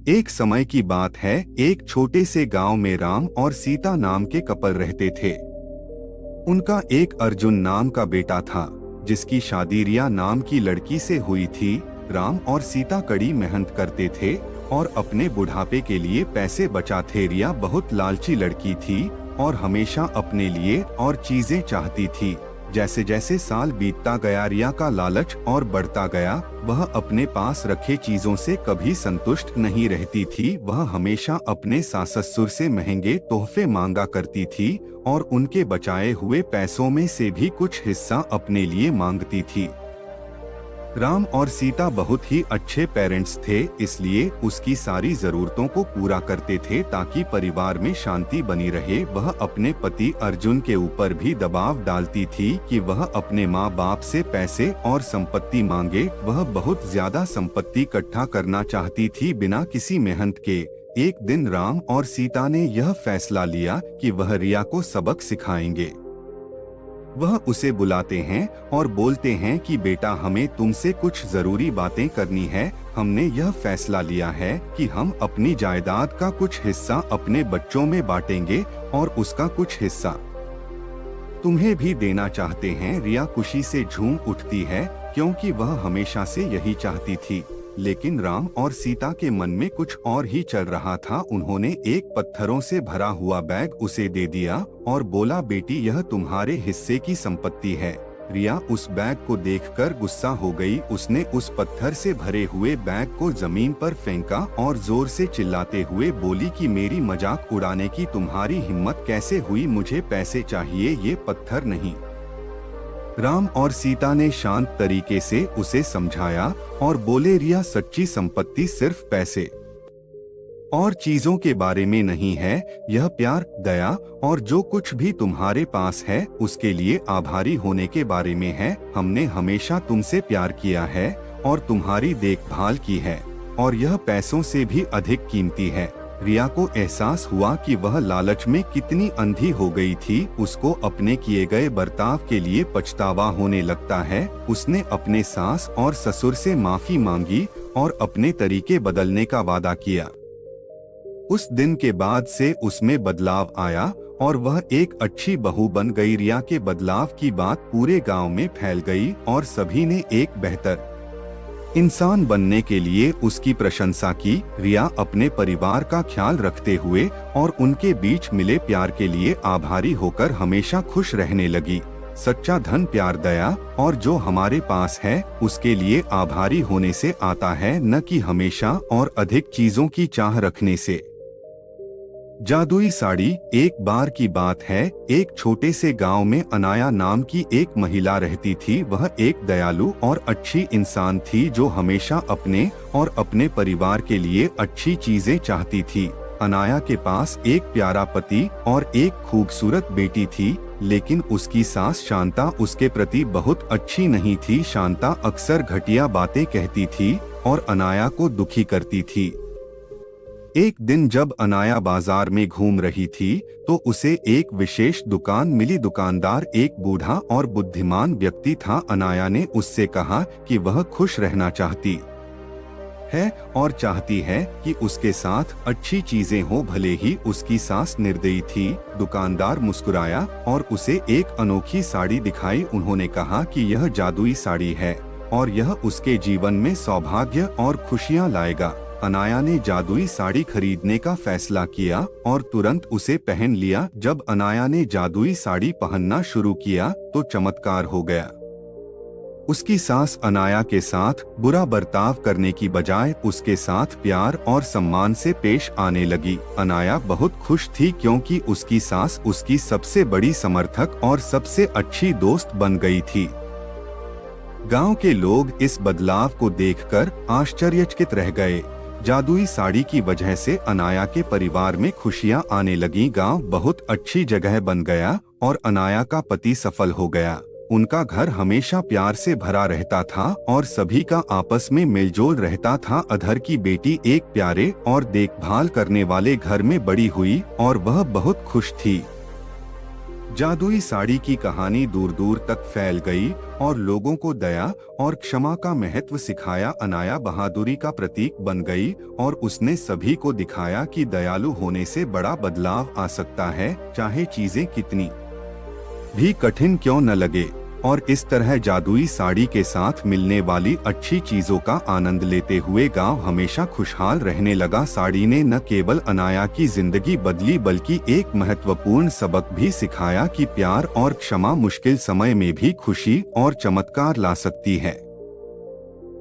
एक समय की बात है, एक छोटे से गांव में राम और सीता नाम के कपल रहते थे। उनका एक अर्जुन नाम का बेटा था, जिसकी शादी रिया नाम की लड़की से हुई थी। राम और सीता कड़ी मेहनत करते थे और अपने बुढ़ापे के लिए पैसे बचाते। रिया बहुत लालची लड़की थी और हमेशा अपने लिए और चीजें चाहती थी। जैसे जैसे साल बीतता गया, रिया का लालच और बढ़ता गया। वह अपने पास रखे चीजों से कभी संतुष्ट नहीं रहती थी। वह हमेशा अपने सास ससुर से महंगे तोहफे मांगा करती थी और उनके बचाए हुए पैसों में से भी कुछ हिस्सा अपने लिए मांगती थी। राम और सीता बहुत ही अच्छे पेरेंट्स थे, इसलिए उसकी सारी जरूरतों को पूरा करते थे ताकि परिवार में शांति बनी रहे। वह अपने पति अर्जुन के ऊपर भी दबाव डालती थी कि वह अपने माँ बाप से पैसे और संपत्ति मांगे। वह बहुत ज्यादा संपत्ति इकट्ठा करना चाहती थी बिना किसी मेहनत के। एक दिन राम और सीता ने यह फैसला लिया कि वह रिया को सबक सिखाएंगे। वह उसे बुलाते हैं और बोलते हैं कि बेटा, हमें तुमसे कुछ जरूरी बातें करनी है। हमने यह फैसला लिया है कि हम अपनी जायदाद का कुछ हिस्सा अपने बच्चों में बांटेंगे और उसका कुछ हिस्सा तुम्हें भी देना चाहते हैं। रिया खुशी से झूम उठती है क्योंकि वह हमेशा से यही चाहती थी। लेकिन राम और सीता के मन में कुछ और ही चल रहा था। उन्होंने एक पत्थरों से भरा हुआ बैग उसे दे दिया और बोला, बेटी, यह तुम्हारे हिस्से की संपत्ति है। रिया उस बैग को देखकर गुस्सा हो गई। उसने उस पत्थर से भरे हुए बैग को जमीन पर फेंका और जोर से चिल्लाते हुए बोली कि मेरी मजाक उड़ाने की तुम्हारी हिम्मत कैसे हुई? मुझे पैसे चाहिए, ये पत्थर नहीं। राम और सीता ने शांत तरीके से उसे समझाया और बोले, रिया, सच्ची संपत्ति सिर्फ पैसे और चीजों के बारे में नहीं है। यह प्यार, दया और जो कुछ भी तुम्हारे पास है उसके लिए आभारी होने के बारे में है। हमने हमेशा तुमसे प्यार किया है और तुम्हारी देखभाल की है और यह पैसों से भी अधिक कीमती है। रिया को एहसास हुआ कि वह लालच में कितनी अंधी हो गई थी। उसको अपने किए गए बर्ताव के लिए पछतावा होने लगता है। उसने अपने सास और ससुर से माफी मांगी और अपने तरीके बदलने का वादा किया। उस दिन के बाद से उसमें बदलाव आया और वह एक अच्छी बहू बन गई। रिया के बदलाव की बात पूरे गांव में फैल गई और सभी ने एक बेहतर इंसान बनने के लिए उसकी प्रशंसा की। रिया अपने परिवार का ख्याल रखते हुए और उनके बीच मिले प्यार के लिए आभारी होकर हमेशा खुश रहने लगी। सच्चा धन प्यार, दया और जो हमारे पास है उसके लिए आभारी होने से आता है, न कि हमेशा और अधिक चीजों की चाह रखने से। जादुई साड़ी। एक बार की बात है, एक छोटे से गांव में अनाया नाम की एक महिला रहती थी। वह एक दयालु और अच्छी इंसान थी जो हमेशा अपने और अपने परिवार के लिए अच्छी चीजें चाहती थी। अनाया के पास एक प्यारा पति और एक खूबसूरत बेटी थी, लेकिन उसकी सास शांता उसके प्रति बहुत अच्छी नहीं थी। शांता अक्सर घटिया बातें कहती थी और अनाया को दुखी करती थी। एक दिन जब अनाया बाजार में घूम रही थी तो उसे एक विशेष दुकान मिली। दुकानदार एक बूढ़ा और बुद्धिमान व्यक्ति था। अनाया ने उससे कहा कि वह खुश रहना चाहती है और चाहती है कि उसके साथ अच्छी चीजें हो, भले ही उसकी सास निर्दयी थी। दुकानदार मुस्कुराया और उसे एक अनोखी साड़ी दिखाई। उन्होंने कहा कि यह जादुई साड़ी है और यह उसके जीवन में सौभाग्य और खुशियां लाएगा। अनाया ने जादुई साड़ी खरीदने का फैसला किया और तुरंत उसे पहन लिया। जब अनाया ने जादुई साड़ी पहनना शुरू किया तो चमत्कार हो गया। उसकी सास अनाया के साथ बुरा बर्ताव करने की बजाय उसके साथ प्यार और सम्मान से पेश आने लगी। अनाया बहुत खुश थी क्योंकि उसकी सास उसकी सबसे बड़ी समर्थक और सबसे अच्छी दोस्त बन गई थी। गांव के लोग इस बदलाव को देखकर आश्चर्यचकित रह गए। जादुई साड़ी की वजह से अनाया के परिवार में खुशियां आने लगी। गांव बहुत अच्छी जगह बन गया और अनाया का पति सफल हो गया। उनका घर हमेशा प्यार से भरा रहता था और सभी का आपस में मेलजोल रहता था। अधर की बेटी एक प्यारे और देखभाल करने वाले घर में बड़ी हुई और वह बहुत खुश थी। जादुई साड़ी की कहानी दूर दूर तक फैल गई और लोगों को दया और क्षमा का महत्व सिखाया। अनाया बहादुरी का प्रतीक बन गई और उसने सभी को दिखाया कि दयालु होने से बड़ा बदलाव आ सकता है, चाहे चीजें कितनी भी कठिन क्यों न लगे। और इस तरह जादुई साड़ी के साथ मिलने वाली अच्छी चीजों का आनंद लेते हुए गांव हमेशा खुशहाल रहने लगा। साड़ी ने न केवल अनाया की जिंदगी बदली बल्कि एक महत्वपूर्ण सबक भी सिखाया कि प्यार और क्षमा मुश्किल समय में भी खुशी और चमत्कार ला सकती है।